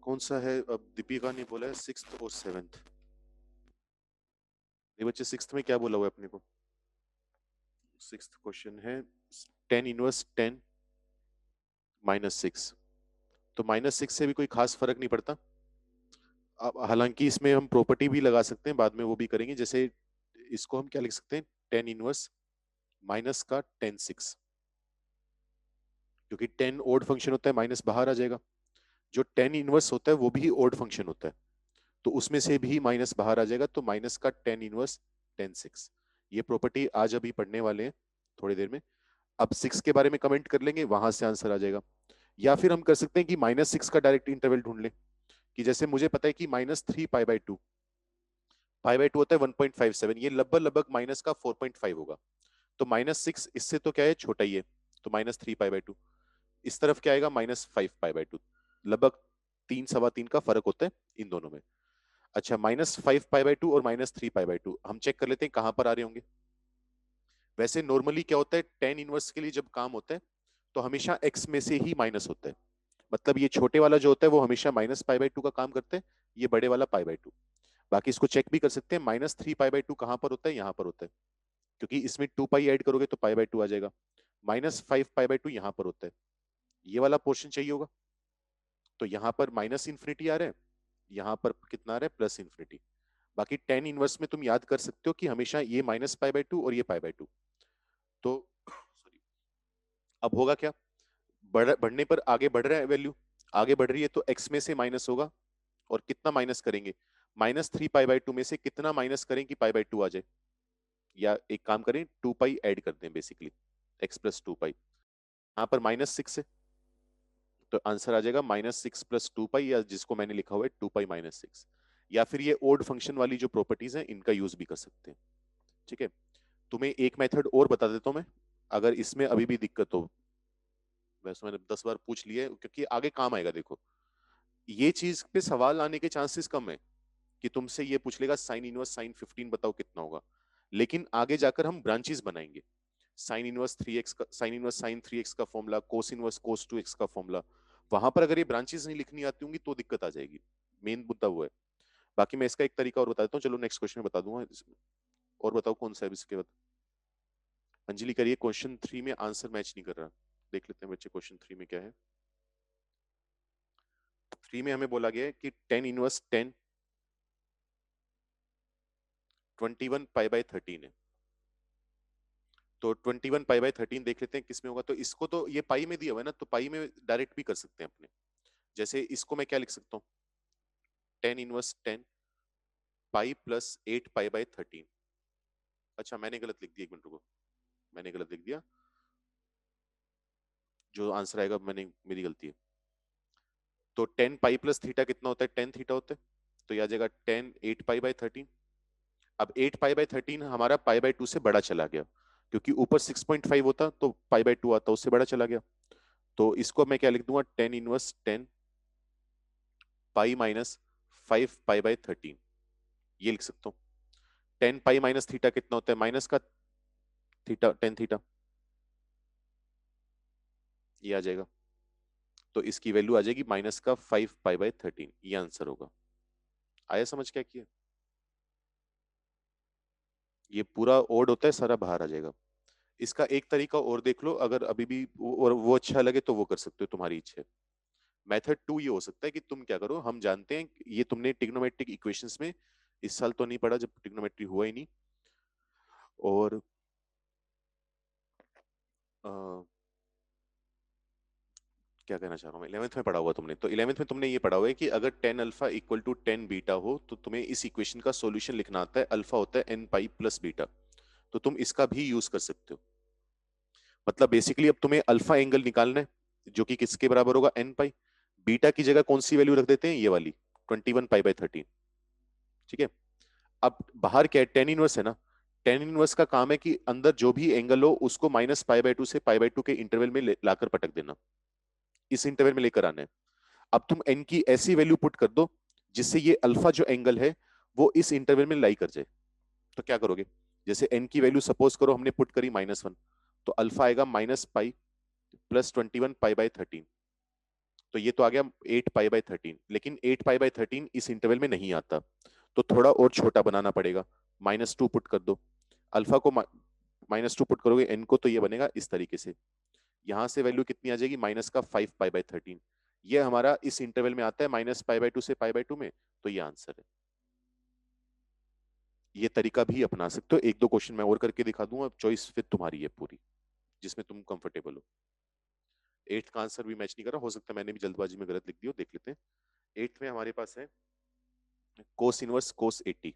कौन सा है? अब दीपिका ने बोला है 6th और 7th। ये बच्चे 6th में क्या बोला हुआ है अपने को? 6th क्वेश्चन है 10 - 10 -6। तो -6 से भी कोई खास फर्क नहीं पड़ता। अब हालांकि इसमें हम प्रॉपर्टी भी लगा सकते हैं, बाद में वो भी करेंगे। जैसे इसको हम क्या लिख सकते हैं, 10 - माइनस का 10 6, क्योंकि 10 ओड फंक्शन होता है, माइनस बाहर आ जाएगा। जो 10 - होता है वो भी ओड फंक्शन होता है, तो उसमें से भी माइनस बाहर आ जाएगा, तो माइनस का 10 - 10 6। ये प्रॉपर्टी आज अभी पढ़ने वाले हैं थोड़ी देर में। अब 6 के बारे में कमेंट कर लेंगे, वहां से आंसर आ जाएगा। या फिर हम कर सकते हैं कि -6 का डायरेक्ट इंटरवल ढूंढ लें। कि जैसे मुझे पता है कि -3 पाई बाय टू होता है 1.57, ये लगभग लगभग माइनस का 4.5 होगा। तो -6 इससे तो क्या है, छोटा ही है, तो -3 पाई बाय टू। इस तरफ क्या आएगा, -5 पाई बाय टू। लगभग 3 - 3.25 का फर्क होता है इन दोनों में। अच्छा, -5 पाई बाय टू और -3 पाई बाय टू हम चेक कर लेते हैं कहां पर आ रहे होंगे। वैसे नॉर्मली क्या होता है, 10 के लिए जब काम होता है तो हमेशा x में से ही माइनस होता है। मतलब ये छोटे वाला जो होता है वो हमेशा -पाई बाय टू का काम करते हैं, ये बड़े वाला पाई बाय टू। बाकी इसको चेक भी कर सकते हैं, -3 पाई बाय टू कहां पर होता है, यहाँ पर होता है, क्योंकि इसमें 2 पाई ऐड करोगे तो पाई बाय टू आ जाएगा। -5 पाई बाय टू यहाँ पर होता है, ये वाला पोर्शन चाहिए होगा। तो यहाँ पर -इन्फिनिटी आ रहा है, यहाँ पर कितना आ रहा है, +इन्फिनिटी। बाकी 10 में तुम याद कर सकते हो कि हमेशा ये -पाई बाय टू और ये पाई बाय टू। तो सॉरी, अब होगा क्या, बढ़ने पर आगे बढ़ रहा है वैल्यू, आगे बढ़ रही है, तो x में से माइनस होगा। और कितना माइनस करेंगे, -3 पाई बाय टू में से कितना माइनस करें कि पाई बाय टू आ जाए। या एक काम करें, 2 पाई ऐड कर दें बेसिकली, x + 2 पाई। यहाँ पर -6 है, तो आंसर आ जाएगा -6 + 2 पाई, या जिसको मैंने लिखा हुआ है 2 पाई - 6। या फिर ये ओड फंक्शन वाली जो प्रॉपर्टीज हैं इनका यूज भी कर सकते हैं। ठीक है, तुम्हें एक मेथड और बता देता हूं मैं, अगर इसमें अभी भी दिक्कत हो। वैसे मैंने 10 बार पूछ लिया है, क्योंकि आगे काम आएगा। देखो, ये चीज पे सवाल आने के चांसेस कम है कि तुमसे ये पूछ लेगा sin 15 बताओ कितना होगा। लेकिन आगे जाकर हम ब्रांचेस बनाएंगे, sin 1 sin 3x का फॉर्मूला, cos 1 cos 2x का फॉर्मूला। वहां पर अगर ये ब्रांचेस नहीं लिखनी आती होंगी तो दिक्कत आ जाएगी। मेन मुद्दा वो है। बाकी मैं इसका एक तरीका और बता देता हूँ, चलो नेक्स्ट क्वेश्चन में बता दूंगा। और बताओ कौन सा है इसके बाद। अंजलि करिए, क्वेश्चन 3 में आंसर मैच नहीं कर रहा। देख लेते हैं बच्चे क्वेश्चन 3 में क्या है। 3 में हमें बोला गया है कि 10 - 10 21 पाई बाय 13 है। तो 21 पाई बाय 13 देख लेते हैं किस में होगा। तो इसको तो ये पाई में दिया हुआ है ना, तो पाई में डायरेक्ट भी कर सकते हैं अपने। जैसे इसको मैं क्या लिख सकता हूँ, 10 - 10 पाई + 8 पाई बाय 13। अच्छा, मैंने गलत लिख दिया, एक मिनट रुको, मैंने गलत लिख दिया। जो आंसर आएगा मैंने, मेरी गलती है। तो 10 पाई + थीटा कितना होता है, 10 थीटा होता है। तो यह आ जाएगा 10 8 पाई बाय 13। अब 8 पाई बाय 13 हमारा पाई बाय 2 से बड़ा चला गया, क्योंकि ऊपर 6.5 होता तो पाई बाय 2 आता, उससे बड़ा चला गया। तो इसको मैं क्या लिख दूंगा, 10 - 10 पाई - 5 पाई बाय 13, ये लिख सकता हूँ। 10 पाई - थीटा कितना होता है, माइनस का थीटा 10 थीटा, ये आ जाएगा। तो इसकी वैल्यू आ जाएगी -5 पाई बाय 13, ये आंसर होगा। आया समझ क्या किया। ये पूरा ओड होता है, सारा बाहर आ जाएगा। इसका एक तरीका और देख लो, अगर अभी भी और वो अच्छा लगे तो वो कर सकते हो, तुम्हारी इच्छा है। मेथड 2 ये हो सकता है कि तुम क्या करो, हम जानते हैं कि ये तुमने ट्रिग्नोमेट्रिक इक्वेशंस में इस साल तो नहीं पढ़ा, जब ट्रिग्नोमेट्री हुआ ही नहीं। और क्या कहना चाह रहा हूँ मैं, 11th में पढ़ा हुआ तुमने, तो 11th में तुमने ये पढ़ा हुआ है कि अगर 10 अल्फा इक्वल टू 10 बीटा हो तो तुम्हें इस इक्वेशन का सॉल्यूशन लिखना आता है। अल्फा होता है n पाई प्लस बीटा, तो तुम इसका भी यूज कर सकते हो। मतलब बेसिकली अब तुम्हें अल्फा एंगल निकालना है, जो कि किसके बराबर होगा, n पाई। बीटा की जगह कौन सी वैल्यू रख देते हैं, ये वाली 21 पाई बाय 13। ठीक है, अब बाहर क्या है, टेन इनवर्स है ना। टेन इनवर्स का काम है कि अंदर जो भी एंगल हो उसको -पाई बाय 2 से पाई बाय 2 के इंटरवल में लाकर पटक देना, इस इंटरवल में लेकर आना है। अब तुम n की ऐसी वैल्यू पुट कर दो जिससे ये अल्फा जो एंगल है वो इस इंटरवल में लाई कर जाए। तो क्या करोगे, जैसे n की वैल्यू सपोज करो हमने पुट करी -1, तो अल्फा आएगा -पाई + 21 पाई बाय 13। तो ये तो आ गया 8 पाई/13, लेकिन 8 पाई/13 इस इंटरवल में नहीं आता, तो थोड़ा और छोटा बनाना पड़ेगा। -2 पुट कर दो, अल्फा को -2 पुट करोगे एन को, तो ये बनेगा इस तरीके से। यहां से वैल्यू कितनी आ जाएगी, माइनस का 5 पाई/13। ये हमारा इस इंटरवल में आता है -π/2 से π/2 में, तो ये आंसर है। ये तरीका भी अपना सकते हो। एक दो क्वेश्चन मैं और करके दिखा दूंगा, चॉइस फिर तुम्हारी है पूरी, जिसमें तुम कंफर्टेबल हो। 8th का आंसर भी मैच नहीं कर रहा, हो सकता है मैंने भी जल्दबाजी में गलत लिख दिया, देख लेते हैं। 8th में हमारे पास है कोस इनवर्स कोस 80।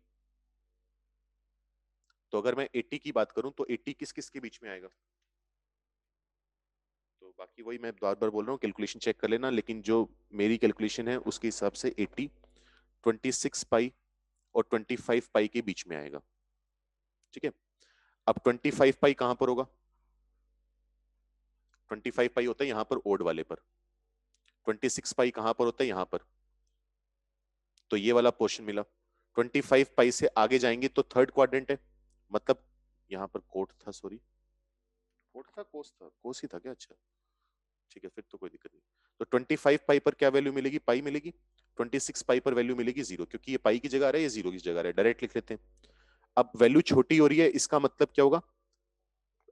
तो अगर मैं 80 की बात करूं तो 80 किस किस के बीच में आएगा? तो बाकी वही मैं बार बार बोल रहा हूँ, कैलकुलेशन चेक कर लेना, लेकिन जो मेरी कैलकुलेशन है उसके हिसाब से 80 26 पाई और 25 पाई के बीच में आएगा। ठीक है, अब 25 पाई कहां पर होगा? 25 पाई होता है यहां पर ओड वाले पर, 26 पाई कहां पर होता है? यहां पर। तो ये वाला पोर्शन मिला। 25 पाई से आगे जाएंगे तो थर्ड क्वाड्रेंट है, मतलब यहां पर कोट था, सॉरी कोट था, कोस था, कोस ही था क्या? अच्छा ठीक है, फिर तो कोई दिक्कत नहीं। तो 25 पाई पर क्या वैल्यू मिलेगी? पाई मिलेगी। 26 पाई पर वैल्यू मिलेगी 0, क्योंकि ये पाई की जगह आ रहा है, ये 0 की जगह आ रहा है, डायरेक्ट लिख लेते हैं। अब वैल्यू छोटी हो रही है, इसका मतलब क्या होगा?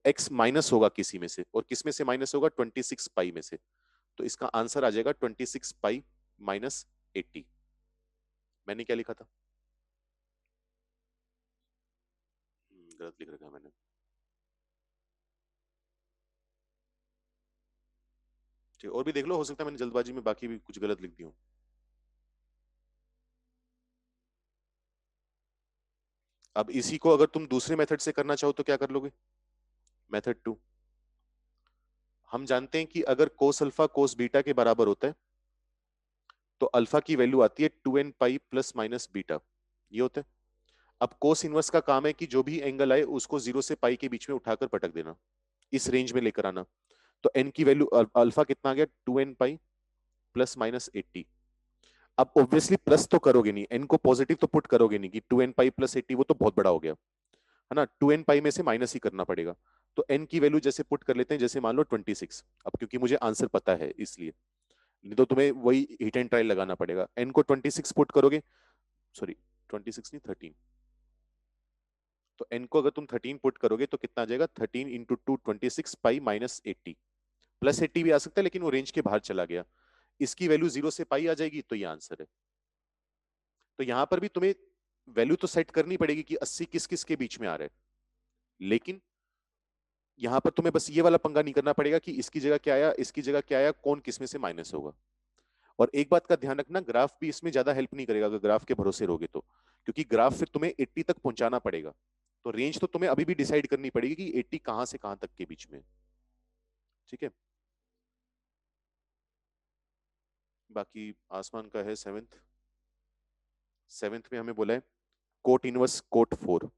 x माइनस होगा किसी में से, और किस में से माइनस होगा? 26 पाई में से। तो इसका आंसर आ जाएगा 26 पाई माइनस 80। मैंने क्या लिखा था? गलत लिख रखा है मैंने। ठीक, और भी देख लो, हो सकता है मैंने जल्दबाजी में बाकी भी कुछ गलत लिख दिया हूं। अब इसी को अगर तुम दूसरे मेथड से करना चाहो तो क्या कर लोगे? मेथड 2, हम जानते हैं कि अगर कोस अल्फा कोस बीटा के बराबर होता है तो अल्फा की वैल्यू आती है 2n pi plus minus beta, ये होता है। अब कोस इनवर्स का काम है कि जो भी एंगल आए उसको 0 से पाई के बीच में उठाकर पटक देना, इस रेंज में लेकर आना। तो n की वैल्यू अल्फा कितना आ गया? 2n pi plus minus 80। अब ऑब्वियसली प्लस तो करोगे नहीं, n को पॉजिटिव तो पुट करोगे नहीं कि 2n पाई प्लस 80, वो तो बहुत बड़ा हो गया है ना। 2n पाई में से माइनस ही करना पड़ेगा। तो n की वैल्यू जैसे पुट कर लेते हैं, जैसे मान लो 26। अब क्योंकि मुझे आंसर पता है इसलिए, नहीं तो तुम्हें वही हिट एंड ट्रायल लगाना पड़ेगा। n को 26 पुट करोगे, सॉरी 26 नहीं 13, तो n को अगर तुम 13 पुट करोगे तो कितना आ जाएगा? 13 इंटू 2 26 पाई माइनस 80। प्लस 80 भी आ सकता है, लेकिन वो रेंज के बाहर चला गया। इसकी वैल्यू 0 से पाई आ जाएगी, तो ये आंसर है। तो यहां पर भी तुम्हें वैल्यू तो सेट करनी पड़ेगी कि 80 किस किस के बीच में आ रहा है, लेकिन यहां पर तुम्हें बस ये वाला पंगा नहीं करना पड़ेगा कि इसकी जगह क्या आया, इसकी जगह क्या आया, कौन किस में से माइनस होगा। और एक बात का ध्यान रखना, ग्राफ भी इसमें ज्यादा हेल्प नहीं करेगा अगर ग्राफ के भरोसे रहोगे तो, क्योंकि ग्राफ फिर तुम्हें 80 तक पहुंचाना पड़ेगा। तो रेंज तो तुम्हें अभी भी डिसाइड करनी पड़ेगी कि 80 कहां से कहां तक के बीच में। ठीक है, बाकी आसमान का है 7th। 7th में हमें बोला है कोट इनवर्स कोट 4।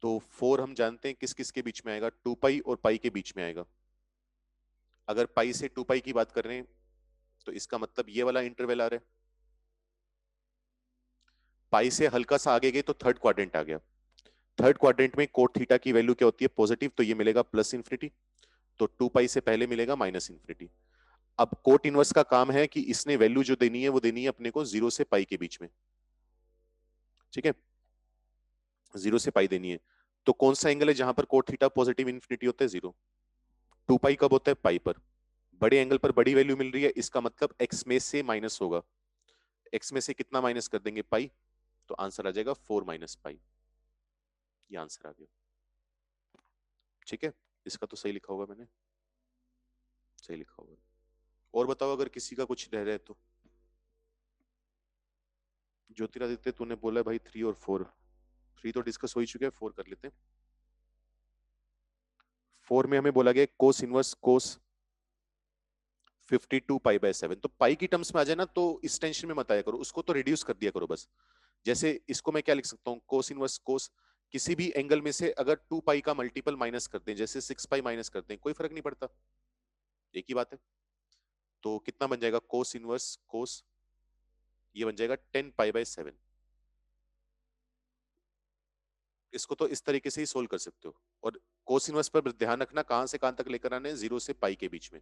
तो 4 हम जानते हैं किस किस के बीच में आएगा? 2 पाई और पाई के बीच में आएगा। अगर पाई से 2 पाई की बात कर रहे हैं तो इसका मतलब ये वाला इंटरवल आ रहा है। पाई से हल्का सा आगे गए तो थर्ड क्वाड्रेंट आ गया। थर्ड क्वाड्रेंट में कोट थीटा की वैल्यू क्या होती है? पॉजिटिव, तो ये मिलेगा प्लस इन्फिनिटी। तो 2 पाई से पहले मिलेगा माइनस इन्फिनिटी। अब कोट इनवर्स का काम है कि इसने वैल्यू जो देनी है वो देनी है अपने को 0 से पाई के बीच में। ठीक है, 0 से पाई देनी है। तो कौन सा एंगल है जहां पर कोट थीटा पॉजिटिव इन्फिनिटी होता है? 0। 2 पाई कब होता है? पाई पर। बड़े एंगल पर बड़ी वैल्यू मिल रही है, इसका मतलब एक्स में से माइनस होगा। एक्स में से कितना माइनस कर देंगे? पाई। तो आंसर आ जाएगा 4 माइनस पाई। ये आंसर आ गया। ठीक है, इसका तो सही लिखा होगा मैंने, सही लिखा होगा। और बताओ अगर किसी का कुछ रह रहा है तो। ज्योतिरादित्य तूने बोला है भाई 3 और 4, 3 तो डिस्कस हो ही चुके हैं, 4 कर लेते हैं। 4 में हमें बोला गया कोस इनवर्स कोस 52 पाई/7। तो पाई की टर्म्स में आ जाए ना तो इस टेंशन में मत आया करो, उसको तो रिड्यूस कर दिया करो बस। जैसे इसको मैं क्या लिख सकता हूँ? कोस इनवर्स कोस किसी भी एंगल में से अगर 2 पाई का मल्टीपल माइनस कर दें, जैसे 6 पाई माइनस करते हैं, कोई फर्क नहीं पड़ता, एक ही बात है। तो कितना बन जाएगा? कोस इनवर्स कोस, ये बन जाएगा 10 पाई/7। इसको तो इस तरीके से ही सोल्व कर सकते हो। और कोस इनवर्स पर ध्यान रखना कहां से कहां तक लेकर आने हैं? 0 से पाई के बीच में।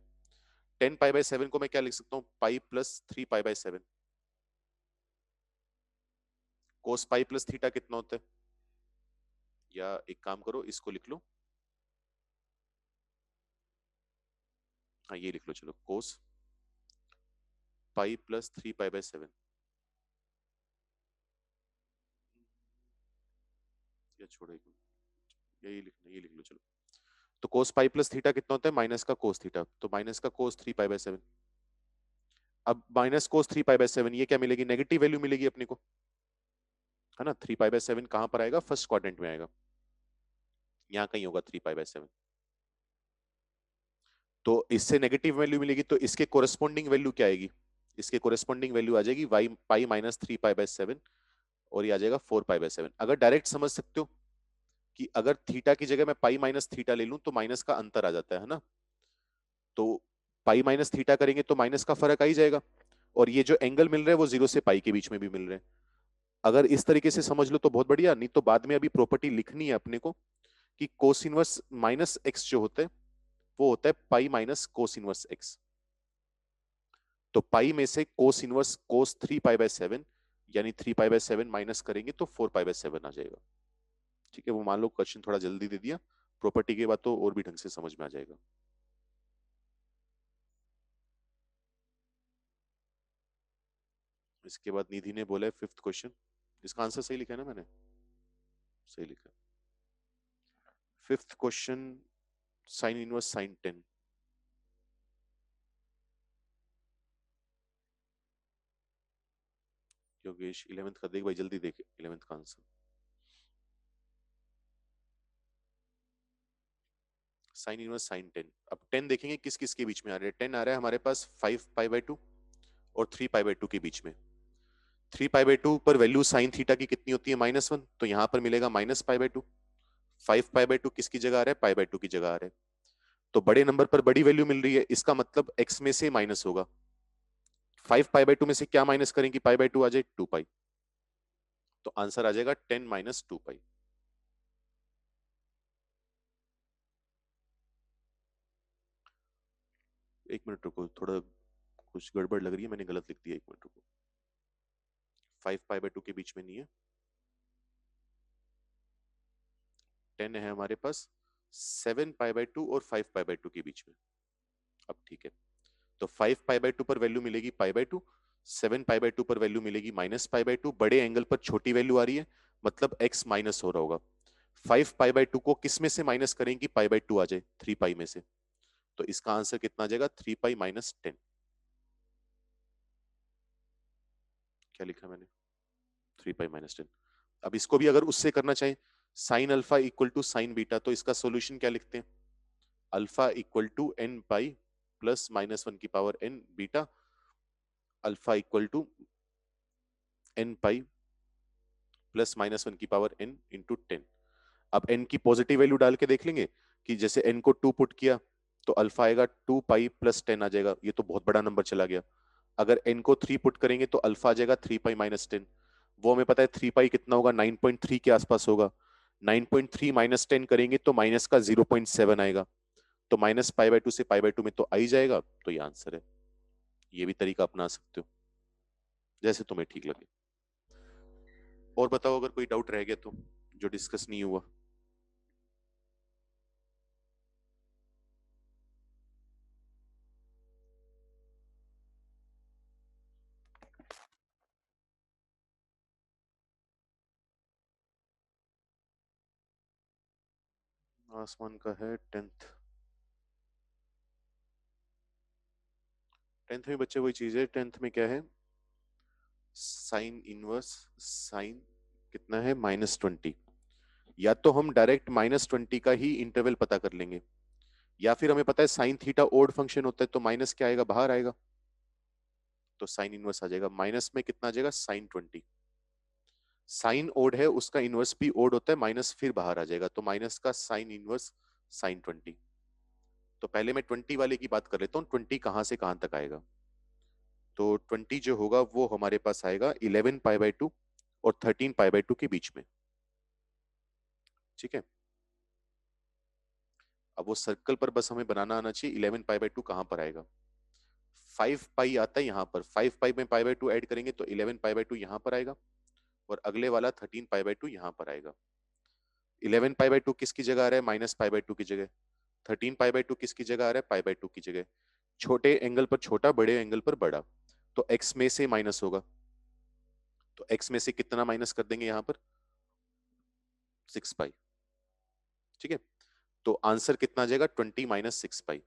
10 पाई बाय 7 को मैं क्या लिख सकता हूँ, pi plus 3 pi by 7। Cos pi plus theta कितना होता है, या एक काम करो इसको लिख लो, हाँ ये लिख लो चलो, कोस पाई प्लस 3 पाई बाय 7, या छोड़ो यही लिखना, ये लिख लो चलो। तो कोस पाई प्लस थीटा कितना होता है, माइनस का कोस थीटा, तो माइनस का कोस 3 पाई बाय 7। अब माइनस कोस 3 पाई बाय 7 ये क्या मिलेगी, नेगेटिव वैल्यू मिलेगी अपने को, है ना। 3 पाई बाय 7 कहां पर आएगा, फर्स्ट क्वाड्रेंट में आएगा, यहाँ कहीं होगा 3 पाई बाय 7। तो इससे नेगेटिव वैल्यू मिलेगी, तो इसके कोरेस्पॉन्डिंग वैल्यू क्या आएगी, इसके कोरेस्पॉन्डिंग वैल्यू आ जाएगी Y pi minus 3 pi by 7, और ये आ जाएगा 4 पाई बाय 7। अगर डायरेक्ट समझ सकते हो कि अगर थीटा की जगह मैं पाई माइनस थीटा ले लूं तो माइनस का अंतर आ जाता है ना, तो पाई माइनस थीटा करेंगे तो माइनस का फर्क आ ही जाएगा, और ये जो एंगल मिल रहे हैं वो 0 से पाई के बीच में भी मिल रहे हैं। अगर इस तरीके से समझ लो तो बहुत बढ़िया, नहीं तो बाद में अभी प्रॉपर्टी लिखनी है अपने को कि कोस इनवर्स माइनस एक्स जो होता है वो होता है pi minus cos inverse x. तो पाई में से कोस इनवर्स कोस 3 पाई बाय 7, यानी 3 पाई बाय 7 माइनस करेंगे तो 4 पाई बाय 7 आ जाएगा। ठीक है, वो मान लो क्वेश्चन थोड़ा जल्दी दे दिया, प्रॉपर्टी के बाद तो और भी ढंग से समझ में आ जाएगा। इसके बाद निधि ने बोला है 5th क्वेश्चन, इसका आंसर सही लिखा है ना मैंने, सही लिखा। 5th question, sign inverse sign 10। Yogesh 11th का देख भाई, जल्दी देख 11th का आंसर। Sign inverse sign 10। अब 10 देखेंगे किस किस के बीच में आ रहा है, 10 आ रहा है हमारे पास 5 पाई बाय 2 और 3 पाई बाय 2 के बीच में। 3 पाई बाय 2 पर वैल्यू साइन थीटा की कितनी होती है, -1, तो यहां पर मिलेगा minus pi by 2। 5 pi by 2 किसकी जगह आ रहा है, पाई बाय 2 की जगह आ रहा है, तो बड़े नंबर पर बड़ी वैल्यू मिल रही है, इसका मतलब x में से माइनस होगा। 5 पाई बाय 2 में से क्या माइनस करें कि पाई बाय 2 आ जाए, 2 पाई, तो आंसर आ जाएगा 10 माइनस 2 पाई। एक मिनट रुको, थोड़ा कुछ गड़बड़ लग रही है, मैंने गलत लिख दिया, एक मिनट रुको। 5 पाई बाय 2 के बीच में नहीं है, 10 है हमारे पास 7 पाई बाय 2 और 5 पाई बाय 2 के बीच में। अब ठीक है, तो 5 पाई बाय 2 पर वैल्यू मिलेगी पाई बाय 2, 7 पाई बाय 2 पर वैल्यू मिलेगी माइनस पाई बाय 2, बड़े एंगल पर छोटी वैल्यू आ रही है, मतलब x माइनस हो रहा होगा। 5 पाई बाय 2 को किस में से माइनस करेंगे, पाई बाय 2 आ जाए, 3 पाई में से, तो इसका आंसर कितना आ जाएगा, 3 पाई माइनस 10। क्या लिखा मैंने, 3 पाई माइनस 10। अब इसको भी अगर उससे करना चाहें, sine alpha equal to sine beta, तो इसका सोल्यूशन क्या लिखते हैं, alpha equal to N pi plus -1 की power N beta, alpha equal to N pi plus -1 की पावर n इंटू 10। अब n की पॉजिटिव वैल्यू डाल के देख लेंगे कि जैसे n को 2 पुट किया तो अल्फा आएगा 2 पाई प्लस 10 आ जाएगा, ये तो बहुत बड़ा नंबर चला गया। अगर n को 3 पुट करेंगे तो अल्फा आ जाएगा 3 पाई माइनस 10, वो हमें पता है 3 पाई कितना होगा, 9.3 के आसपास होगा। 9.3 माइनस 10 करेंगे तो माइनस का 0.7 आएगा, तो माइनस पाई बाय 2 से पाई बाय 2 में तो आ ही जाएगा, तो ये आंसर है। ये भी तरीका अपना सकते हो, जैसे तुम्हें ठीक लगे। और बताओ अगर कोई डाउट रह गया तो, जो डिस्कस नहीं हुआ। आसमान का है 10th। 10th में बच्चे वही चीज है, 10th में क्या है, साइन इनवर्स साइन कितना है, -20। या तो हम डायरेक्ट -20 का ही इंटरवल पता कर लेंगे, या फिर हमें पता है साइन थीटा ओड फंक्शन होता है, तो माइनस क्या आएगा, बाहर आएगा, तो साइन इनवर्स आ जाएगा, माइनस में कितना आ जाएगा, साइन 20। साइन ओड है उसका इनवर्स भी ओड होता है, माइनस फिर बाहर आ जाएगा, तो माइनस का साइन इनवर्स साइन 20। तो पहले मैं 20 वाले की बात कर लेता हूँ, 20 कहां से कहां तक आएगा, तो 20 जो होगा वो हमारे पास आएगा 11 पाई बाय 2 और 13 पाई बाय 2 के बीच में। ठीक है, अब वो सर्कल पर बस हमें बनाना आना चाहिए 11 पाई बाय 2 कहां पर आएगा, 5 पाई आता है यहाँ पर, 5 पाई में पाई बाय 2 ऐड करेंगे तो 11 पाई बाय 2 यहाँ पर आएगा, और अगले वाला 13 पाई बाय 2 यहाँ पर आएगा। 11 पाई बाय 2 किसकी जगह आ रहा है? माइनस पाई बाय 2 की जगह। 13 पाई बाय 2 किसकी जगह आ रहा है? पाई बाय 2 की जगह। छोटे एंगल पर छोटा, बड़े एंगल पर बड़ा, तो x में से माइनस होगा, तो x में से कितना माइनस कर देंगे यहाँ पर? 6 पाई। ठीक है, तो आंसर कितना आ जाएगा? 20 माइनस 6 पाई।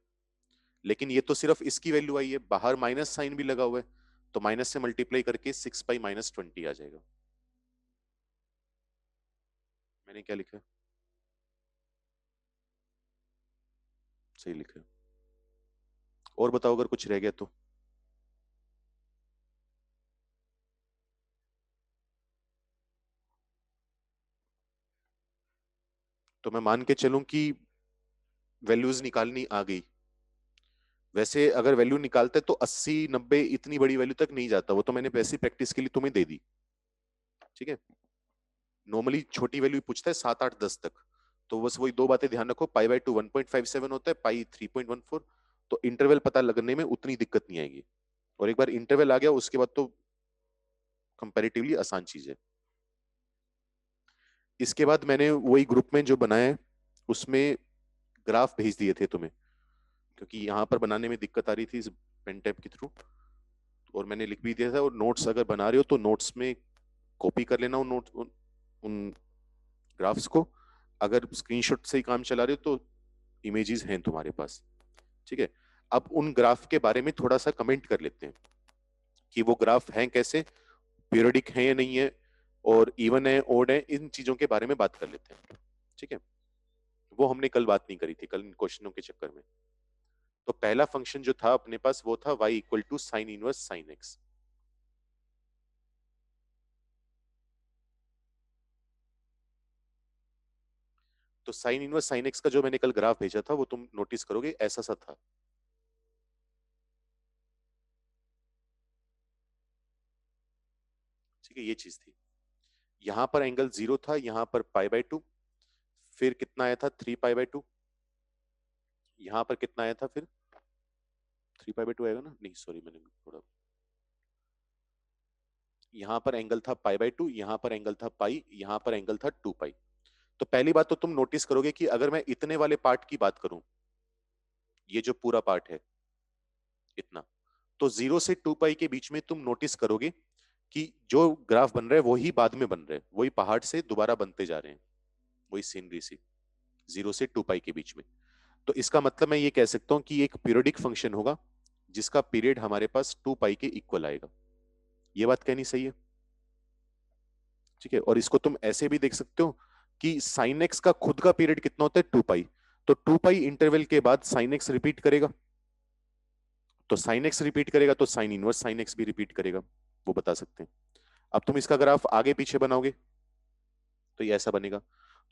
लेकिन ये तो सिर्फ इसकी वैल्यू आई है, बाहर माइनस साइन भी लगा हुआ है, तो माइनस से मल्टीप्लाई करके 6 पाई माइनस 20 आ जाएगा। मैंने क्या लिखा है? सही लिखा है। और बताओ अगर कुछ रह गया तो मैं मान के चलूं कि वैल्यूज निकालनी आ गई। वैसे अगर वैल्यू निकालते तो 80 90 इतनी बड़ी वैल्यू तक नहीं जाता, वो तो मैंने वैसी प्रैक्टिस के लिए तुम्हें दे दी। ठीक है, नॉर्मली छोटी वैल्यू पूछता है 7 8 10 तक, तो बस वही दो बातें ध्यान रखो, पाई बाय 2 1.57 होता है, पाई 3.14, तो इंटरवल पता लगने में उतनी दिक्कत नहीं आएगी। और एक बार इंटरवल आ गया उसके बाद तो कंपैरेटिवली आसान चीज है। इसके बाद मैंने वही ग्रुप में जो बनाया है उसमें ग्राफ भेज दिए थे तुम्हें, क्योंकि यहाँ पर बनाने में दिक्कत आ रही थी इस पेन टैब के थ्रू, और मैंने लिख भी दिया था। और नोट्स अगर बना रहे हो तो नोट्स में कॉपी कर लेना उन नोट उन ग्राफ्स को। अगर स्क्रीनशॉट से ही काम चला रहे हो तो इमेजेस हैं तुम्हारे पास। ठीक है, अब उन ग्राफ के बारे में थोड़ा सा कमेंट कर लेते हैं कि वो ग्राफ हैं कैसे, पीरियोडिक है या नहीं है, और इवन है ओड है, इन चीजों के बारे में बात कर लेते हैं। ठीक है, वो हमने कल बात नहीं करी थी, कल इन क्वेश्चनों के चक्कर में। तो पहला फंक्शन जो था अपने पास वो था y equal to sine inverse sine X. तो साइन इनवर्स साइन एक्स का जो मैंने कल ग्राफ भेजा था वो तुम नोटिस करोगे ऐसा सा था। ठीक है, ये चीज थी। यहां पर एंगल 0 था, यहां पर पाई बाय 2, फिर कितना आया था? 3 पाई बाय 2। यहां पर कितना आया था फिर? 3 पाई बाय 2 आएगा ना? नहीं सॉरी, मैंने थोड़ा, यहां पर एंगल था पाई बाय 2, यहां पर एंगल था पाई, यहां पर एंगल था 2 पाई। तो पहली बात तो तुम नोटिस करोगे कि अगर मैं इतने वाले पार्ट की बात करूं, ये जो पूरा पार्ट है इतना, तो 0 से 2 पाई के बीच में तुम नोटिस करोगे कि जो ग्राफ बन रहा है वही बाद में बन रहा है, वही पहाड़ से दोबारा बनते जा रहे हैं, वही सीनरी सी, 0 से 2 पाई के बीच में। तो इसका मतलब मैं ये कह सकता हूं कि एक पीरियोडिक फंक्शन होगा जिसका पीरियड हमारे पास 2 पाई के इक्वल आएगा। ये बात कहनी सही है? ठीक है, और इसको तुम ऐसे भी देख सकते हो कि साइन एक्स का खुद का पीरियड कितना होता है? 2 पाई। तो 2 पाई इंटरवल के बाद साइन एक्स रिपीट करेगा, तो साइन एक्स रिपीट करेगा तो साइन इनवर्स साइन एक्स भी रिपीट करेगा, वो बता सकते हैं। अब तुम इसका ग्राफ आगे पीछे बनाओगे तो ये ऐसा बनेगा।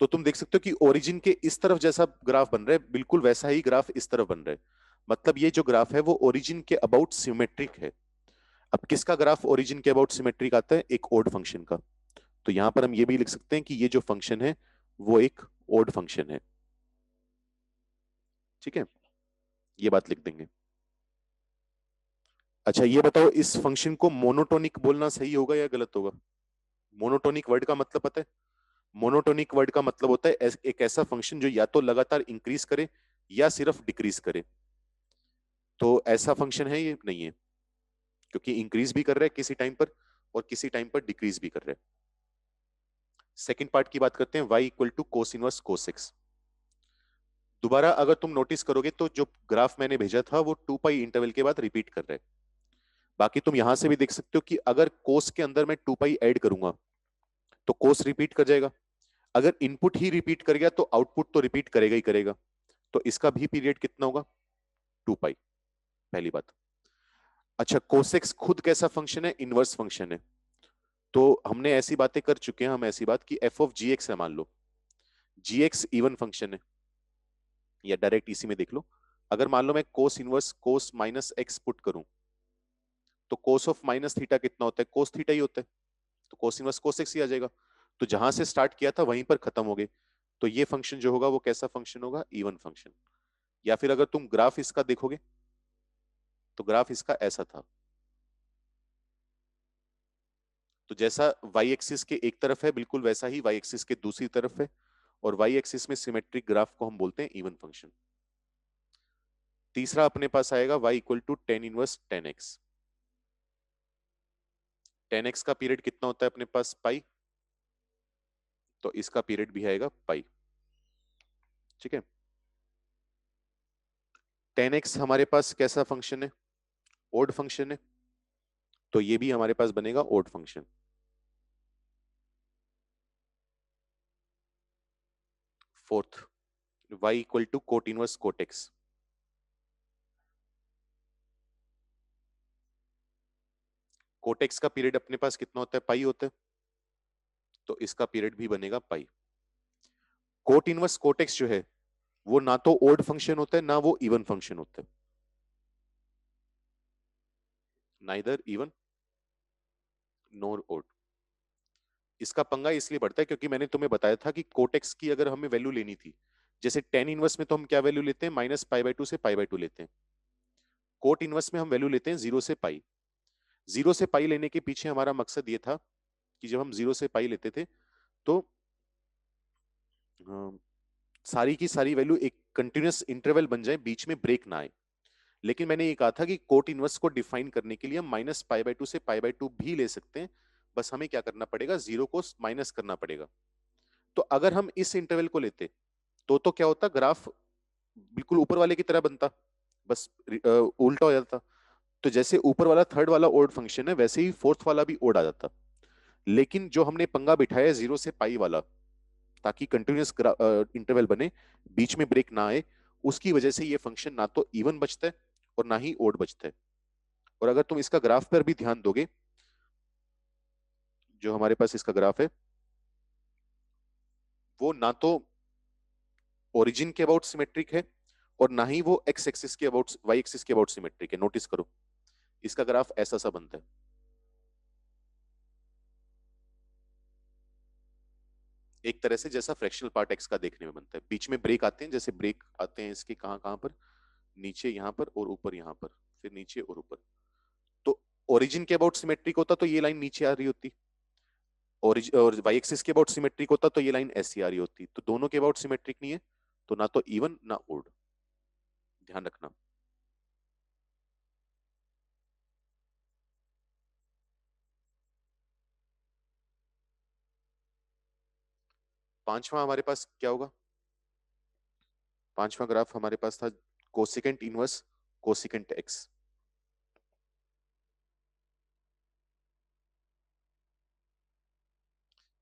तो तुम देख सकते हो कि ओरिजिन के इस तरफ जैसा ग्राफ बन रहा है, बिल्कुल वैसा ही ग्राफ इस तरफ बन रहा है। मतलब ये जो ग्राफ है वो ओरिजिन के अबाउट सिमेट्रिक है। अब किसका ग्राफ ओरिजिन के अबाउट सिमेट्रिक आता है? एक ओड फंक्शन का। तो यहां पर हम ये भी लिख सकते हैं कि ये जो फंक्शन है वो एक ओड फंक्शन है। ठीक है, ये बात लिख देंगे। अच्छा ये बताओ, इस फंक्शन को मोनोटोनिक बोलना सही होगा या गलत होगा? मोनोटोनिक वर्ड का मतलब पता है? मोनोटोनिक वर्ड का मतलब होता है एक ऐसा फंक्शन जो या तो लगातार इंक्रीज करे या सिर्फ डिक्रीज करे। तो ऐसा फंक्शन है ये? नहीं है, क्योंकि इंक्रीज भी कर रहा है किसी टाइम पर और किसी टाइम पर डिक्रीज भी कर रहा है। सेकंड पार्ट की बात करते हैं, y equal to cos inverse cos X. दोबारा अगर तुम नोटिस करोगे तो जो ग्राफ मैंने भेजा था वो 2 पाई इंटरवल के बाद रिपीट कर रहा है। बाकी तुम यहां से भी देख सकते हो कि अगर कोस के अंदर मैं 2 पाई ऐड करूंगा तो कोस रिपीट कर जाएगा। अगर इनपुट ही रिपीट कर गया तो आउटपुट तो रिपीट करेगा ही करेगा। तो इसका भी पीरियड कितना होगा? 2 पाई, पहली बात। अच्छा, कोसेक्स खुद कैसा फंक्शन है? इनवर्स फंक्शन है। तो हमने ऐसी बातें कर चुके हैं, हम ऐसी बात कि एफ ऑफ जी एक्स है, मान लो जी एक्स इवन फंक्शन है, या डायरेक्ट इसी में देख लो। अगर मान लो मैं कोस इनवर्स कोस माइनस एक्स पुट करूं तो कोस ऑफ माइनस थीटा कितना होता है? कोस थीटा ही होता है, तो कोस इनवर्स कोस एक्स ही आ जाएगा। तो जहां से स्टार्ट किया था वहीं पर खत्म हो गए। तो ये फंक्शन जो होगा वो कैसा फंक्शन होगा? Even function. या फिर अगर तुम ग्राफ इसका देखोगे तो ग्राफ इसका ऐसा था। तो जैसा वाई एक्सिस के एक तरफ है बिल्कुल वैसा ही वाई एक्सिस के दूसरी तरफ है, और वाई एक्सिस में सिमेट्रिक ग्राफ को हम बोलते हैं इवन फंक्शन। तीसरा अपने पास आएगा y equal to tan inverse tan X. Tan x का पीरियड कितना होता है अपने पास, पाई, तो इसका पीरियड भी आएगा पाई। ठीक है, टेन एक्स हमारे पास कैसा फंक्शन है, ओड फंक्शन है, तो ये भी हमारे पास बनेगा odd function. Fourth, y equal to cot inverse cot X. Cot X का पीरियड अपने पास कितना होता है, पाई होता है, तो इसका पीरियड भी बनेगा पाई। कोट इनवर्स कोट एक्स जो है वो ना तो ओड फंक्शन होता है ना वो इवन फंक्शन होता है, नाइदर इवन नोर ओड। इसका पंगा इसलिए पड़ता है क्योंकि मैंने तुम्हें बताया था कि कोटेक्स की अगर हमें वैल्यू लेनी थी, जैसे टेन इनवर्स में तो हम क्या वैल्यू लेते हैं, माइनस पाई बाई टू से पाई बाई टू लेते हैं। कोट इनवर्स में हम वैल्यू लेते हैं जीरो से पाई। जीरो से पाई लेने के पीछे हमारा मकसद ये था कि जब हम जीरो से पाई लेते थे तो अ, सारी की सारी वैल्यू एक कंटिन्यूअस इंटरवल बन जाए, बीच में ब्रेक ना आए। लेकिन मैंने ये कहा था कि कोट इनवर्स को डिफाइन करने के लिए हम माइनस पाई बाई टू से पाई बाई टू भी ले सकते हैं, बस हमें क्या करना पड़ेगा, जीरो को माइनस करना पड़ेगा। तो अगर हम इस इंटरवल को लेते तो क्या होता, ग्राफ बिल्कुल ऊपर वाले की तरह बनता, बस उल्टा हो जाता। तो जैसे ऊपर वाला थर्ड वाला ओड फंक्शन है वैसे ही फोर्थ वाला भी ओड आ जाता। लेकिन जो हमने पंगा बिठाया है जीरो से पाई वाला, ताकि कंटिन्यूअस इंटरवल बने, बीच में ब्रेक ना आए, उसकी वजह से ये फंक्शन ना तो इवन बचता है और ना ही ओड बचता है। और अगर तुम इसका ग्राफ पर भी ध्यान दोगे, जो हमारे पास इसका ग्राफ है वो ना तो ओरिजिन के अबाउट सिमेट्रिक है और ना ही वो एक्स एक्सिस के अबाउट, वाई एक्सिस के अबाउट सिमेट्रिक है। नोटिस करो, इसका ग्राफ ऐसा सा बनता है, एक तरह से जैसा फ्रैक्शनल पार्ट एक्स का देखने में बनता है। बीच में ब्रेक आते हैं, जैसे ब्रेक आते हैं इसके कहाँ कहाँ पर, नीचे यहाँ पर और ऊपर यहाँ पर, फिर नीचे और ऊपर। तो ओरिजिन के अबाउट सिमेट्रिक होता तो ये लाइन नीचे आ रही होती, और वाई एक्सिस के अबाउट सिमेट्रिक होता तो ये लाइन ऐसी आ रही होती। तो दोनों के अबाउट सिमेट्रिक नहीं है, तो ना तो इवन ना ओड, ध्यान रखना। पांचवा हमारे पास क्या होगा, पांचवा ग्राफ हमारे पास था कोसिकेंट इनवर्स कोसिकेंट एक्स।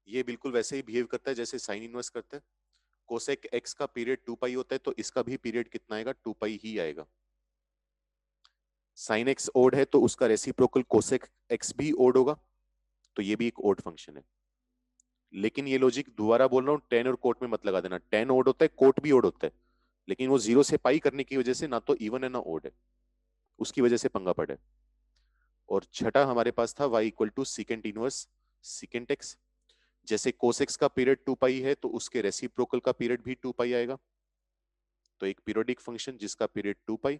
ये बिल्कुल वैसे ही बिहेव करता है जैसे साइन इनवर्स करता है। कोसेक एक्स का पीरियड टू पाई होता है, तो इसका भी पीरियड कितना आएगा, टू पाई ही आएगा। साइन एक्स ओड है तो उसका रेसिप्रोकल कोसेक एक्स भी ओड होगा, तो ये भी एक ओड फंक्शन है। लेकिन ये लॉजिक दोबारा बोल रहा हूँ, टेन और कोट में मत लगा देना, टेन ओड होता है कोट भी ओड होता है, लेकिन वो जीरो से पाई करने की वजह से ना तो इवन है ना ओड है, उसकी वजह से पंगा पड़े। और छठा हमारे पास था y equal to secant inverse secant X. जैसे कोसेक्स का पीरियड टू पाई है तो उसके रेसिप्रोकल का पीरियड भी टू पाई आएगा, तो एक पीरियोडिक फंक्शन जिसका period two pi.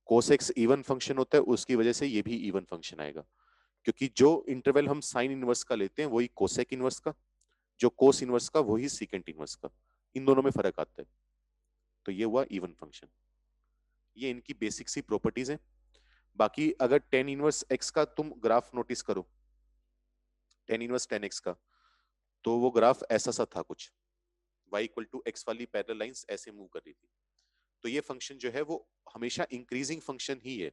Cosec x even function होता है, उसकी वजह से ये भी इवन फंक्शन आएगा, क्योंकि जो इंटरवल हम साइन इनवर्स का लेते हैं वही कोसेक इनवर्स का, जो कोस इनवर्स का वही सीकेंट इनवर्स का, इन दोनों में फर्क आता है। तो ये हुआ इवन फंक्शन। ये इनकी बेसिक सी प्रॉपर्टीज है। बाकी अगर टेन इनवर्स एक्स का तुम ग्राफ नोटिस करो, टेन इनवर्स टेन एक्स का, तो वो ग्राफ ऐसा सा था कुछ, y इक्वल टू एक्स वाली पैरेलल लाइंस ऐसे मूव कर रही थी। तो ये फंक्शन जो है वो हमेशा इंक्रीजिंग फंक्शन ही है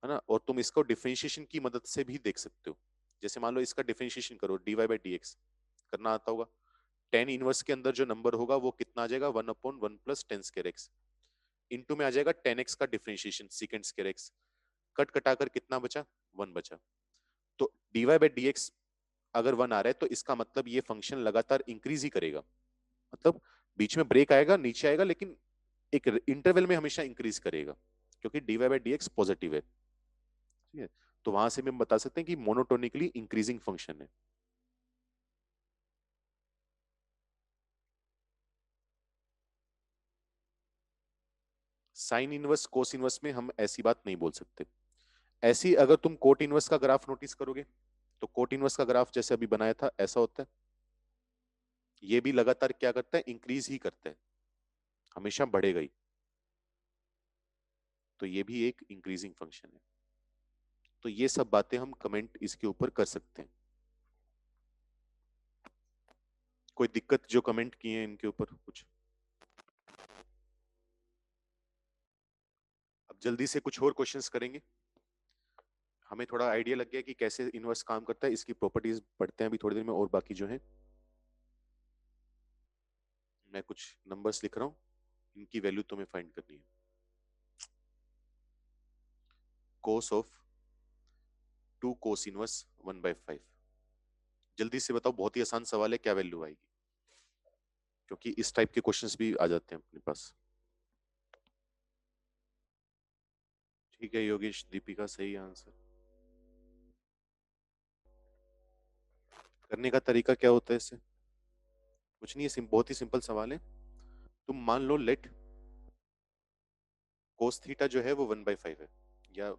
ना। और तुम इसको डिफरेंशिएशन की मदद से भी देख सकते हो। जैसे मान लो इसका डिफरेंशिएशन करो, D Y by D X करना आता होगा, टेन इनवर्स के अंदर जो नंबर होगा वो कितना आ जाएगा, one upon one plus tan square x, into में आ जाएगा टेन एक्स का differentiation secant square x, cut कटाकर कितना बचा, वन बचा। तो D Y by D X अगर वन आ रहा है तो इसका मतलब ये फंक्शन लगातार इंक्रीज ही करेगा, मतलब बीच में ब्रेक आएगा, नीचे आएगा, लेकिन एक इंटरवल में हमेशा इंक्रीज करेगा, क्योंकि D Y by D X positive है। ठीक है, तो वहां से भी हम बता सकते हैं कि मोनोटोनिकली इंक्रीजिंग फंक्शन है। साइन इनवर्स कोस इनवर्स में हम ऐसी बात नहीं बोल सकते। ऐसी अगर तुम कोट इनवर्स का ग्राफ नोटिस करोगे तो कोट इनवर्स का ग्राफ जैसे अभी बनाया था ऐसा होता है। ये भी लगातार क्या करता है, इंक्रीज ही करता है, हमेशा बढ़ेगा ही। तो ये भी एक इंक्रीजिंग फंक्शन है। तो ये सब बातें हम कमेंट इसके ऊपर कर सकते हैं। कोई दिक्कत जो कमेंट किए हैं इनके ऊपर कुछ? अब जल्दी से कुछ और क्वेश्चंस करेंगे। हमें थोड़ा आइडिया लग गया कि कैसे इनवर्स काम करता है, इसकी प्रॉपर्टीज पढ़ते हैं अभी थोड़ी देर में। और बाकी जो है मैं कुछ नंबर्स लिख रहा हूँ, इनकी वैल्यू तुम्हें फाइंड करनी है। Cos of 2 cos inverse 1/5। जल्दी से बताओ, बहुत ही आसान सवाल है, क्या वैल्यू आएगी? क्योंकि इस टाइप के क्वेश्चंस भी आ जाते हैं अपने पास। ठीक है योगेश, दीपिका सही आंसर। करने का तरीका क्या होता है इससे? कुछ नहीं है, बहुत ही सिंपल सवाल है। तुम मान लो लेट कोस थीटा जो है वो 1/5 है, या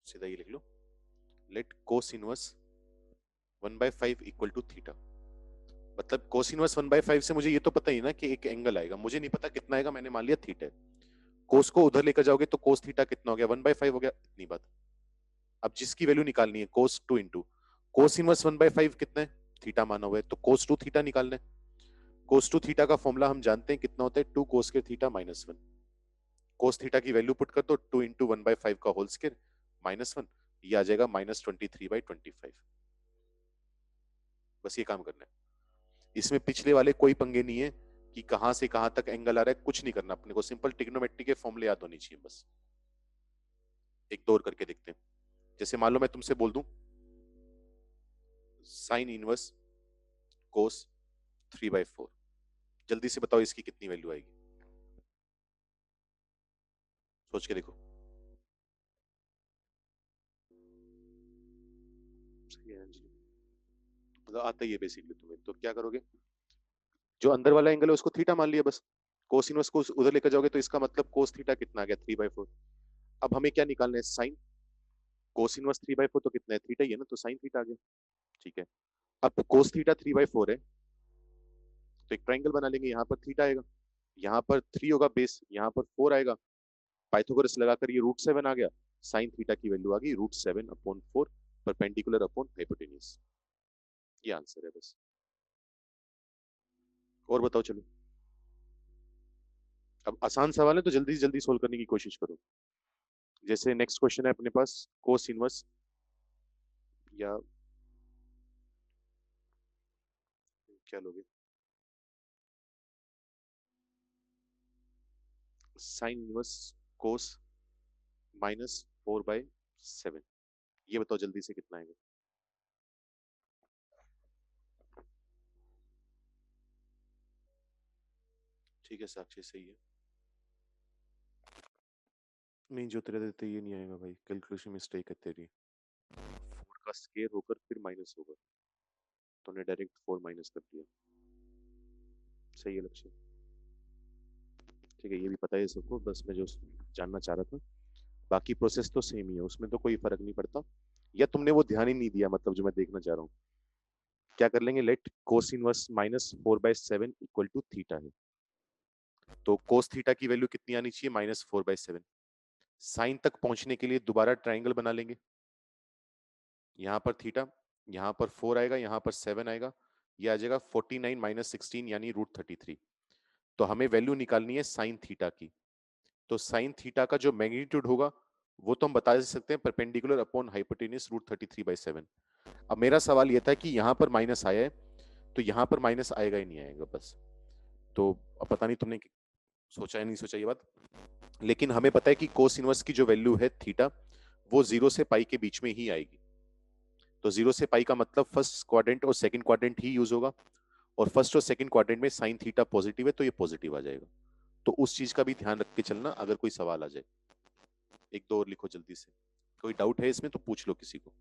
सीधा ये लिख लो, let cos inverse 1/5 equal to theta. मतलब कोस इनवर्स 1/5 से मुझे ये तो पता ही ना कि एक एंगल आएगा, मुझे नहीं पता कितना आएगा, मैंने मान लिया थीटा है। कोस को उधर लेकर जाओगे तो कोस थीटा कितना हो गया, 1/5 हो गया, इतनी बात। अब जिसकी वैल्यू निकालनी है कोस टू इंटू कोस इनवर्स 1/5 कितना है, थीटा माना हुआ है, तो कोस टू थीटा निकालना है। कोस टू थीटा का फॉर्मूला हम जानते हैं कितना होता है, 2 कोस के थीटा -1। कोस थीटा की वैल्यू पुट कर दो, 2 इंटू 1/5 का होल स्क्वायर -1, ये आ जाएगा -23/25। बस ये काम करना है। इसमें पिछले वाले कोई पंगे नहीं है कि कहां से कहां तक एंगल आ रहा है, कुछ नहीं करना अपने को, सिंपल ट्रिग्नोमेट्री के फॉर्मूले याद होनी चाहिए बस। एक दो और करके देखते हैं। जैसे मान लो मैं तुमसे बोल दूं साइन इनवर्स कोस 3/4, जल्दी से बताओ इसकी कितनी वैल्यू आएगी, सोच के देखो। सही है अंजलि, मतलब आता ही है बेसिकली तुम्हें, तो क्या करोगे, जो अंदर वाला एंगल है उसको थीटा मान लिया बस। कोस इनवर्स को उधर लेकर जाओगे तो इसका मतलब कोस थीटा कितना आ गया, 3/4। अब हमें क्या निकालना है, साइन। कोस इनवर्स 3/4 तो कितना है, थीटा ही है ना, तो साइन थीटा आ गया। ठीक है, अब कोस थीटा 3/4 है, तो एक ट्राइंगल बना लेंगे, यहाँ पर थीटा आएगा, यहाँ पर 3 होगा बेस, यहाँ पर 4 आएगा, पाइथागोरस लगाकर ये √7 आ गया। साइन थीटा की वैल्यू आ गई √7/4, परपेंडिकुलर अपॉन हाइपोटेन्यूज। ये आंसर है बस। और बताओ चलो। अब आसान सवाल है तो जल्दी से जल्दी सोल्व करने की कोशिश करो। जैसे नेक्स्ट क्वेश्चन है अपने पास, कोस इनवर्स या क्या लोगे, साइन इनवर्स कोस -4/7। ये बताओ जल्दी से कितना आएगा। ठीक है साक्षी, सही है। नहीं, जो तेरे देते ये नहीं आएगा भाई, कैलकुलेशन मिस्टेक है तेरी। 4 का स्केयर होकर फिर माइनस होगा, तूने डायरेक्ट 4 माइनस कर दिया। सही है लक्ष्य। ठीक है, ये भी पता है सबको, बस मैं जो जानना चाह रहा था। बाकी प्रोसेस तो सेम ही है, उसमें तो कोई फर्क नहीं पड़ता, या तुमने वो ध्यान ही नहीं दिया, मतलब जो मैं देखना चाह रहा हूँ। क्या कर लेंगे, let cos inverse -4/7 equal to theta है, तो कोस थीटा की वैल्यू कितनी आनी चाहिए, -4/7। साइन तक पहुंचने के लिए दोबारा ट्राइंगल बना लेंगे, यहाँ पर थीटा, यहाँ पर 4 आएगा, यहाँ पर 7 आएगा, ये आ जाएगा 49 - 16 यानी √33। तो हमें वैल्यू निकालनी है साइन थीटा की। तो साइन थीटा का जो मैग्नीट्यूड होगा वो तो हम बता सकते हैं, परपेंडिकुलर अपॉन हाइपोटेन्यूज √33/7। अब मेरा सवाल ये था कि यहाँ पर माइनस आया है, तो यहाँ पर माइनस आएगा ही नहीं आएगा बस। तो अब पता नहीं तुमने सोचा या नहीं सोचा ये बात, लेकिन हमें पता है कि कोस इनवर्स की जो वैल्यू है थीटा, वो 0 से पाई के बीच में ही आएगी। तो 0 से पाई का मतलब फर्स्ट क्वाड्रेंट और सेकंड क्वाड्रेंट ही यूज होगा, और फर्स्ट और सेकंड क्वाड्रेंट में साइन थीटा पॉजिटिव है तो ये पॉजिटिव आ जाएगा। तो उस चीज का भी ध्यान रख के चलना अगर कोई सवाल आ जाए। एक दो और लिखो जल्दी से, कोई डाउट है इसमें तो पूछ लो किसी को।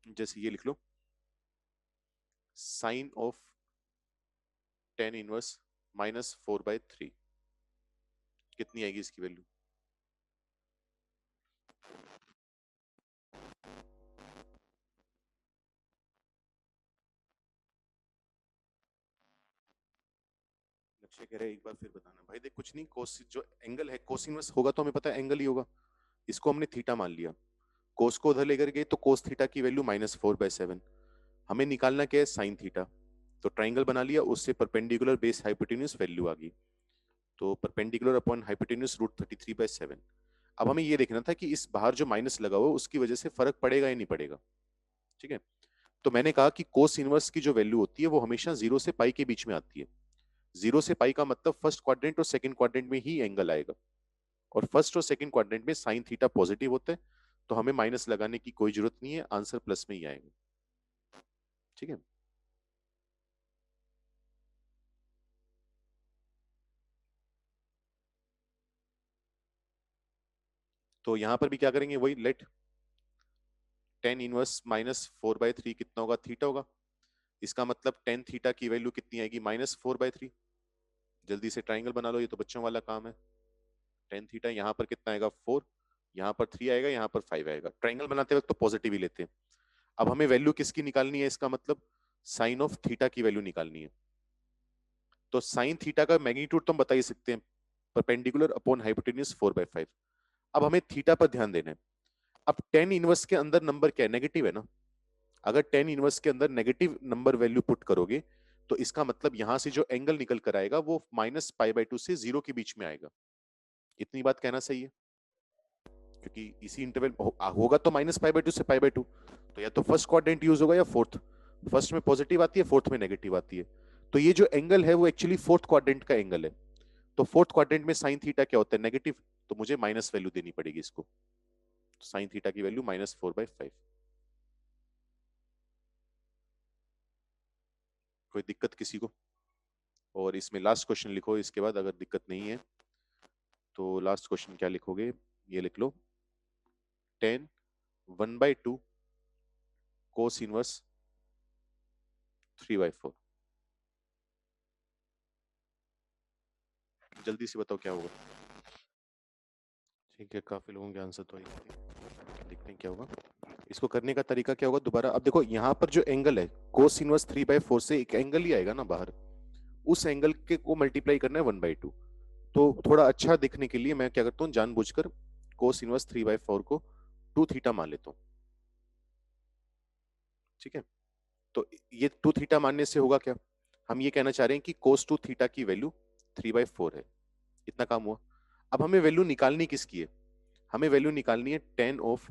जैसे ये लिख लो, साइन ऑफ टेन इनवर्स -4/3 कितनी आएगी इसकी वैल्यू? लक्ष्य कह रहे हैं एक बार फिर बताना। भाई देख कुछ नहीं, कोस जो एंगल है कोस इनवर्स होगा तो हमें पता है एंगल ही होगा। इसको हमने थीटा मान लिया, कोस को उधर लेकर गए तो कोस थीटा की वैल्यू -4/7। हमें निकालना क्या है? Sine theta. तो ट्राइंगल बना लिया, उससे परपेंडिकुलर बेस हाइपोटेन्यूज वैल्यू आ गई। तो परपेंडिकुलर अपॉन हाइपोटेन्यूज √33/7। अब हमें ये देखना था कि इस बाहर जो माइनस लगा हुआ है उसकी वजह से फर्क पड़ेगा या नहीं पड़ेगा। ठीक है, तो मैंने कहा कि कोस इनवर्स की जो वैल्यू होती है वो हमेशा 0 से पाई के बीच में आती है। 0 से पाई का मतलब फर्स्ट क्वाड्रेंट और सेकंड क्वाड्रेंट में ही एंगल आएगा, और फर्स्ट और सेकंड क्वाड्रेंट में साइन थीटा पॉजिटिव होता है, तो हमें माइनस लगाने की कोई जरूरत नहीं है, आंसर प्लस में ही आएगा। ठीक है, तो यहां पर भी क्या करेंगे? वही लेट टेन इनवर्स -4/3 कितना होगा? थीटा होगा। इसका मतलब टेन थीटा की वैल्यू कितनी आएगी? -4/3। जल्दी से ट्राइंगल बना लो, ये तो बच्चों वाला काम है। टेन थीटा यहाँ पर कितना आएगा? 4। यहाँ पर 3 आएगा, यहाँ पर 5 आएगा। ट्राइंगल बनाते वक्त तो पॉजिटिव ही लेते हैं। अब हमें वैल्यू किसकी निकालनी है? इसका मतलब साइन ऑफ थीटा की वैल्यू निकालनी है। तो साइन थीटा का मैग्नीट्यूड तो हम बता ही सकते हैं, परपेंडिकुलर अपॉन हाइपोटेन्यूज 4/5। अब हमें थीटा पर ध्यान देना है। अब टेन इनवर्स के अंदर नंबर क्या है? नेगेटिव है ना। अगर टेन इनवर्स के अंदर नेगेटिव नंबर वैल्यू पुट करोगे तो इसका मतलब यहां से जो एंगल निकल कर आएगा वो -π/2 से 0 के बीच में आएगा। इतनी बात कहना सही है, क्योंकि इसी इंटरवल होगा तो -π/2 से π/2। तो या तो फर्स्ट क्वाड्रेंट यूज होगा या फोर्थ। फर्स्ट में पॉजिटिव आती है, फोर्थ में नेगेटिव आती है। तो ये जो एंगल है वो एक्चुअली फोर्थ क्वाड्रेंट का एंगल है। तो फोर्थ क्वाड्रेंट में साइन थीटा क्या होता है? नेगेटिव। तो मुझे माइनस वैल्यू देनी पड़ेगी इसको। साइन थीटा की वैल्यू -4/5। कोई दिक्कत किसी को? और इसमें लास्ट क्वेश्चन लिखो इसके बाद, अगर दिक्कत नहीं है तो लास्ट क्वेश्चन क्या लिखोगे? ये लिख लो, टेन 1/2 कोस इनवर्स 3/4। जल्दी से बताओ क्या होगा। ठीक है, काफी लोगों के आंसर तो आई थे। देखते हैं क्या होगा। इसको करने का तरीका क्या होगा दोबारा। अब देखो यहाँ पर जो एंगल है कोस इनवर्स 3/4 से एक एंगल ही आएगा ना बाहर, उस एंगल के को मल्टीप्लाई करना है 1/2। तो थोड़ा अच्छा दिखने के लिए मैं क्या करता हूँ, जानबूझकर कोस इनवर्स 3/4 को 2 थीटा मान लेता हूँ। ठीक है, तो ये 2 थीटा मानने से होगा क्या? हम ये कहना चाह रहे हैं कि कोस 2 थीटा की वैल्यू 3/4 है। इतना काम हुआ। अब हमें वैल्यू निकालनी किसकी है? हमें वैल्यू निकालनी है टेन ऑफ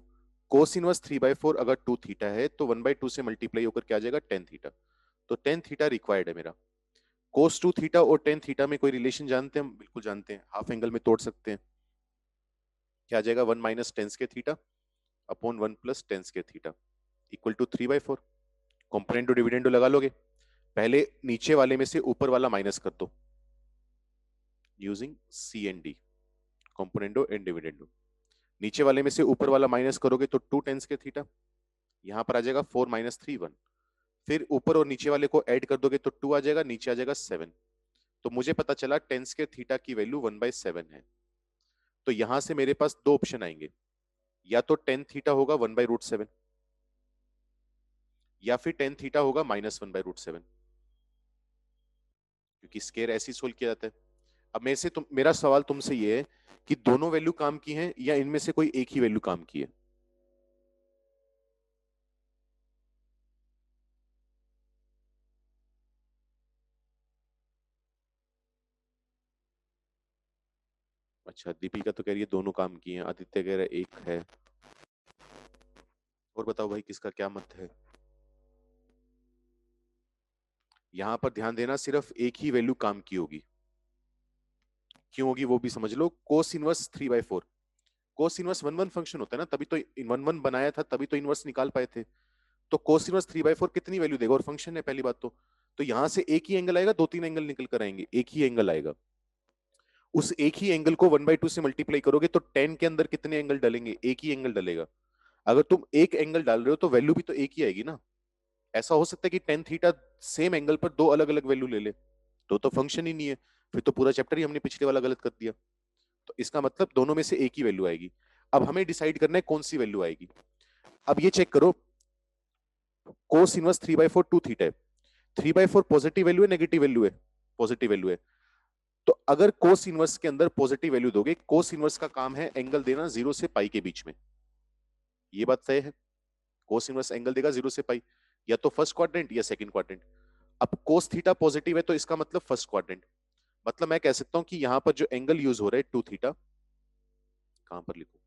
कोस इनवर्स 3/4। अगर 2 थीटा है तो 1/2 से मल्टीप्लाई होकर क्या आ जाएगा? Tan theta. तो टेन थीटा रिक्वायर्ड है मेरा। कोस 2 थीटा और टेन थीटा में कोई रिलेशन जानते हैं हम? बिल्कुल जानते हैं, हाफ एंगल में तोड़ सकते हैं। क्या आ जाएगा? 1 minus tan square theta upon 1 plus tan square theta equal to 3/4। Componendo dividendo लगा लोगे। पहले नीचे वाले में से ऊपर वाला माइनस कर दो using C and D, componendo and dividendo. नीचे वाले में से ऊपर वाला माइनस करोगे तो 2 टेन स्क्वायर थीटा, यहाँ पर आ जाएगा 4 माइनस 3 1। फिर ऊपर और नीचे वाले को ऐड कर दोगे तो 2 आ जाएगा, नीचे आ जाएगा 7। तो मुझे पता चला टेन स्क्वायर थीटा की वैल्यू 1/7 है। तो यहां से मेरे पास दो ऑप्शन आएंगे, या तो टेन थीटा होगा 1/√7, या फिर टेन थीटा होगा -1/√7, क्योंकि स्केयर ऐसे ही सोल्व किया जाता है। अब मेरा सवाल तुमसे ये है कि दोनों वैल्यू काम की हैं या इनमें से कोई एक ही वैल्यू काम की है? अच्छा, दीपिका तो कह रही है दोनों काम की हैं, आदित्य कह रहा है एक है। और बताओ भाई किसका क्या मत है? यहां पर ध्यान देना, सिर्फ एक ही वैल्यू काम की होगी। क्यों होगी वो भी समझ लो। Cos inverse 3/4, cos inverse 1 1 function होता है ना, तभी तो 1 1 बनाया था, तभी तो इनवर्स निकाल पाए थे। तो कोस इनवर्स 3/4 कितनी वैल्यू देगा? और फंक्शन है पहली बात तो यहां से एक ही एंगल आएगा, दो तीन एंगल निकल कर आएंगे, एक ही एंगल आएगा। उस एक ही एंगल को 1/2 से मल्टीप्लाई करोगे तो टेन के अंदर कितने एंगल डलेंगे? एक ही एंगल डलेगा। अगर तुम एक एंगल डाल रहे हो तो वैल्यू भी तो एक ही आएगी ना। ऐसा हो सकता है कि टेन थीटा सेम एंगल पर दो अलग अलग वैल्यू ले ले, तो फंक्शन ही नहीं है, फिर तो पूरा चैप्टर ही हमने पिछले वाला गलत कर दिया। तो इसका मतलब दोनों में से एक ही वैल्यू आएगी। अब हमें डिसाइड करना है कौन सी वैल्यू आएगी। अब ये चेक करो, कोस इनवर्स 3/4 2 थीटा है। 3/4 पॉजिटिव वैल्यू है नेगेटिव वैल्यू है? पॉजिटिव वैल्यू है। तो अगर कोस इनवर्स के अंदर पॉजिटिव वैल्यू दोगे, कोस इनवर्स का काम है एंगल देना 0 से पाई के बीच में, ये बात तय है। कोस इनवर्स एंगल देगा 0 से पाई, या तो फर्स्ट क्वाड्रेंट या सेकंड क्वाड्रेंट। अब कोस थीटा पॉजिटिव है तो इसका मतलब फर्स्ट क्वाड्रेंट। मतलब मैं कह सकता हूं कि यहां पर जो एंगल यूज हो रहा है 2 थीटा, कहां पर लिखूं,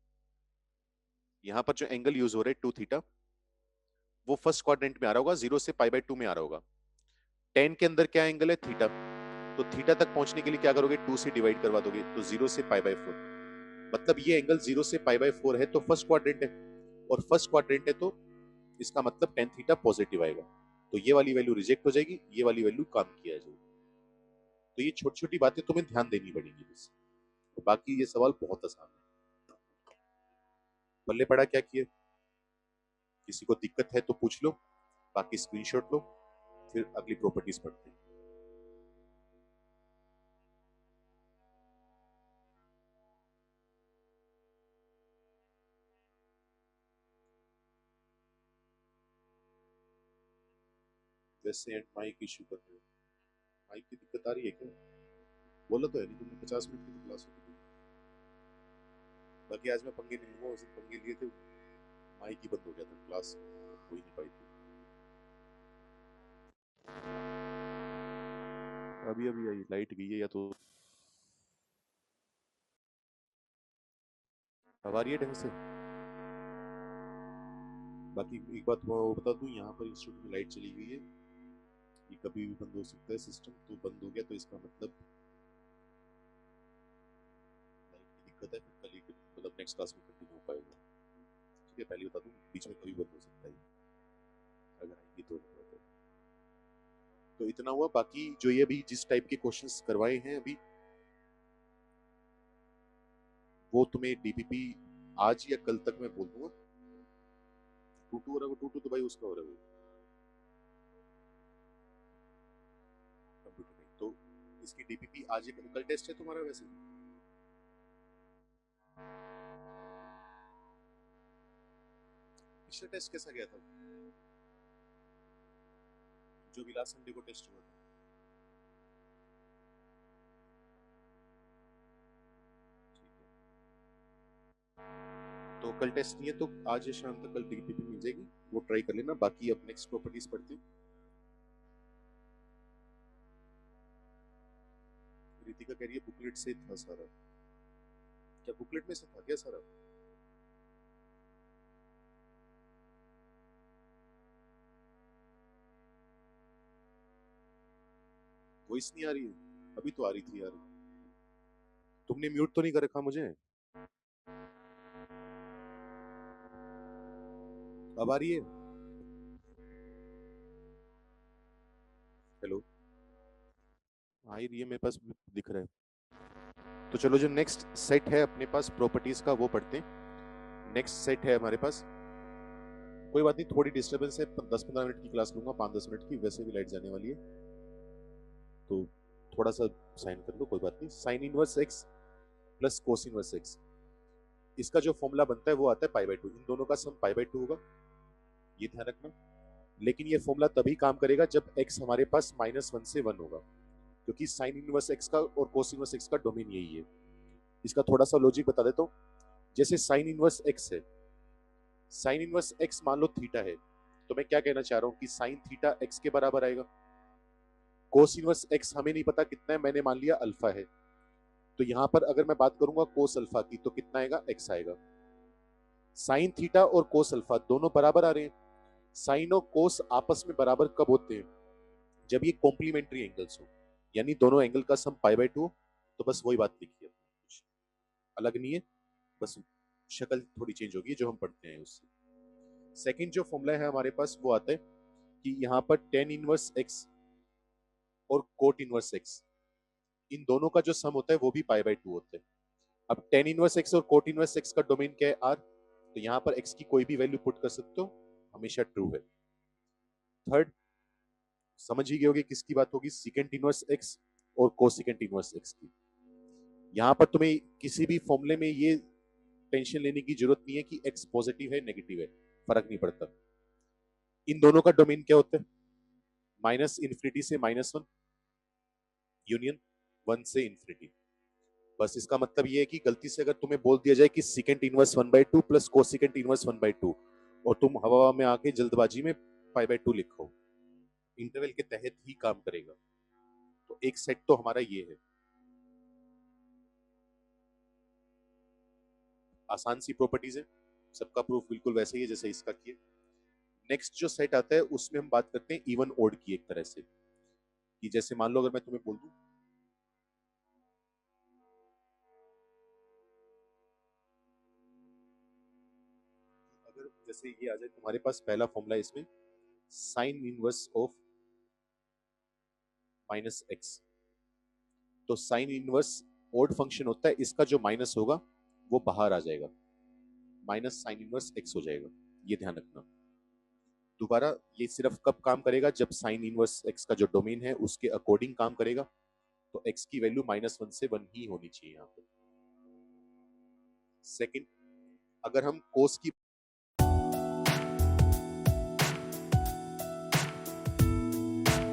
यहां पर जो एंगल यूज हो रहा है 2 थीटा, वो फर्स्ट क्वाड्रेंट में आ रहा होगा, 0 से पाई/2 में आ रहा होगा। टेन के अंदर क्या एंगल है, थीटा। तो थीटा तक पहुंचने के लिए क्या करोगे, 2 से डिवाइड करवा दोगे, तो 0 से पाई/4। मतलब ये एंगल 0 से पाई/4 है तो फर्स्ट क्वाड्रेंट है, और फर्स्ट क्वाड्रेंट है तो इसका मतलब टेन थीटा पॉजिटिव आएगा। तो ये वाली वैल्यू रिजेक्ट हो जाएगी, ये वाली वैल्यू काम किया जाएगी। तो ये छोटी छोटी बातें तुम्हें ध्यान देनी पड़ेगी बस। तो बाकी ये सवाल बहुत आसान है। पल्ले पड़ा क्या किए, किसी को दिक्कत है तो पूछ लो, बाकी स्क्रीनशॉट लो, फिर अगली प्रॉपर्टीज पढ़ते हैं। वैसे एंड माइक इशू कर रहे हो, माइक की दिक्कत आ रही है क्या? बोला तो है नहीं तुमने 50 मिनट की तो क्लास होती थी। बाकी आज मैं पंगे नहीं लूंगा, उस दिन पंगे लिए थे, माइक ही बंद हो गया था, क्लास हो ही नहीं पाई थी। अभी अभी आई, लाइट गई है या तो अब आ रही है ढंग से। बाकी एक बात मैं और बता दूं, यहाँ पर इंस्टीट्यूट में लाइट चली गई है, ये कभी भी बंद हो सकता है सिस्टम, तो बंद हो गया तो इसका मतलब लाइट की दिक्कत है, फिर कल ही मतलब नेक्स्ट क्लास में कंटिन्यू हो पाएगा। ठीक है, पहले बता दूं बीच में कभी बंद हो सकता है, अगर आएंगी तो दिक्कत है। तो इतना हुआ। बाकी जो ये अभी जिस टाइप के क्वेश्चंस करवाए हैं अभी, वो तुम्हें डीपीपी आज या कल तक मैं बोल दूंगा। टू टू हो रहा है, वो टू टू तो भाई उसका हो रहा है वो कंप्यूटर में। तो इसकी डीपीपी आज या कल टेस्ट है तुम्हारा वैसे? पिछला टेस्ट कैसा गया था, जो भी लास्ट संडे को टेस्ट हुआ था? ठीक है, तो कल टेस्ट नहीं है तो आज या शाम तक कल डीपीपी मिल जाएगी, वो ट्राई कर लेना। बाकी अब नेक्स्ट प्रॉपर्टीज पढ़ते हैं। रितिका कह रही है बुकलेट से था सारा, क्या बुकलेट में से था क्या सारा? वॉइस नहीं आ रही है? अभी तो आ रही थी यार। तुमने म्यूट तो नहीं कर रखा मुझे? अब आ रही है? हेलो, आ ही रही है, मेरे पास दिख रहा है। तो चलो, जो नेक्स्ट सेट है अपने पास प्रॉपर्टीज का वो पढ़ते हैं। नेक्स्ट सेट है हमारे पास, कोई बात नहीं, थोड़ी डिस्टरबेंस है, 10-15 मिनट की क्लास लूंगा, 5-10 मिनट की, वैसे भी लाइट जाने वाली है तो थोड़ा सा साइन कर लो, कोई बात नहीं। Sine inverse x plus cos inverse x, इसका जो फॉर्मूला बनता है वो आता है पाई/2, इन दोनों का सम पाई/2 होगा, ये ध्यान रखना। लेकिन ये फॉर्मूला तभी काम करेगा जब x हमारे पास -1 से 1 होगा, क्योंकि साइन इनवर्स एक्स का और कोस इनवर्स एक्स का डोमेन यही है। इसका थोड़ा सा लॉजिक बता देता हूँ। जैसे साइन इनवर्स एक्स है, साइन इनवर्स एक्स मान लो थीटा है, तो मैं क्या कहना चाह रहा हूँ कि साइन थीटा एक्स के बराबर आएगा। कोस इनवर्स एक्स हमें नहीं पता कितना है, मैंने मान लिया अल्फा है, तो यहां पर अगर मैं बात करूंगा कोस अल्फा की तो कितना आएगा, एक्स आएगा। साइन थीटा और कोस अल्फा दोनों बराबर आ रहे हैं। साइन और कोस आपस में बराबर कब होते हैं, जब ये कॉम्प्लीमेंट्री एंगल्स हो, यानी दोनों एंगल का सम पाई/2 हो। तो बस वही बात लिखी है, कुछ अलग नहीं है, बस शक्ल थोड़ी चेंज होगी जो हम पढ़ते हैं उससे। सेकंड जो फॉर्मूला है हमारे पास वो आता है कि यहाँ पर टेन इनवर्स एक्स और कोट इनवर्स एक्स, इन दोनों का जो सम होता है वो भी पाई/2 होता है। अब टेन इनवर्स एक्स और कोट इनवर्स एक्स का डोमेन क्या है, आर, तो यहाँ पर एक्स की कोई भी वैल्यू पुट कर सकते हो, हमेशा ट्रू है। थर्ड समझ ही गए होगे किसकी बात होगी, सीकेंट इनवर्स एक्स और कोसिकेंट इनवर्स एक्स की। यहां पर तुम्हें किसी भी फॉर्मूले में ये टेंशन लेने की जरूरत नहीं है कि एक्स पॉजिटिव है नेगेटिव है, फर्क नहीं पड़ता। इन दोनों का डोमेन क्या होता है, माइनस इन्फिनिटी से -1 यूनियन 1 से इन्फिनिटी। बस इसका मतलब ये है कि गलती से अगर तुम्हें बोल दिया जाए कि secant inverse 1/2 plus cosecant inverse 1/2 और तुम हवा में आके जल्दबाजी में π/2 लिखो, इंटरवल के तहत ही काम करेगा। तो एक सेट तो हमारा ये है, आसान सी प्रॉपर्टीज है, सबका प्रूफ बिल्कुल वैसे ही है जैसे इसका किए। नेक्स्ट जो सेट आता है उसमें हम बात करते हैं इवन ओड की, एक तरह से कि जैसे मान लो अगर मैं तुम्हें बोल दूं, अगर जैसे ये आ जाए तुम्हारे पास पहला फॉर्मूला इसमें साइन इनवर्स ऑफ -x, तो साइन इनवर्स ओड फंक्शन होता है, इसका जो माइनस होगा वो बाहर आ जाएगा, माइनस साइन इनवर्स x हो जाएगा, ये ध्यान रखना। दोबारा ये सिर्फ कब काम करेगा, जब साइन इनवर्स x का जो डोमेन है उसके अकॉर्डिंग काम करेगा, तो x की वैल्यू -1 से 1 ही होनी चाहिए यहाँ पे। सेकंड, अगर हम कोस की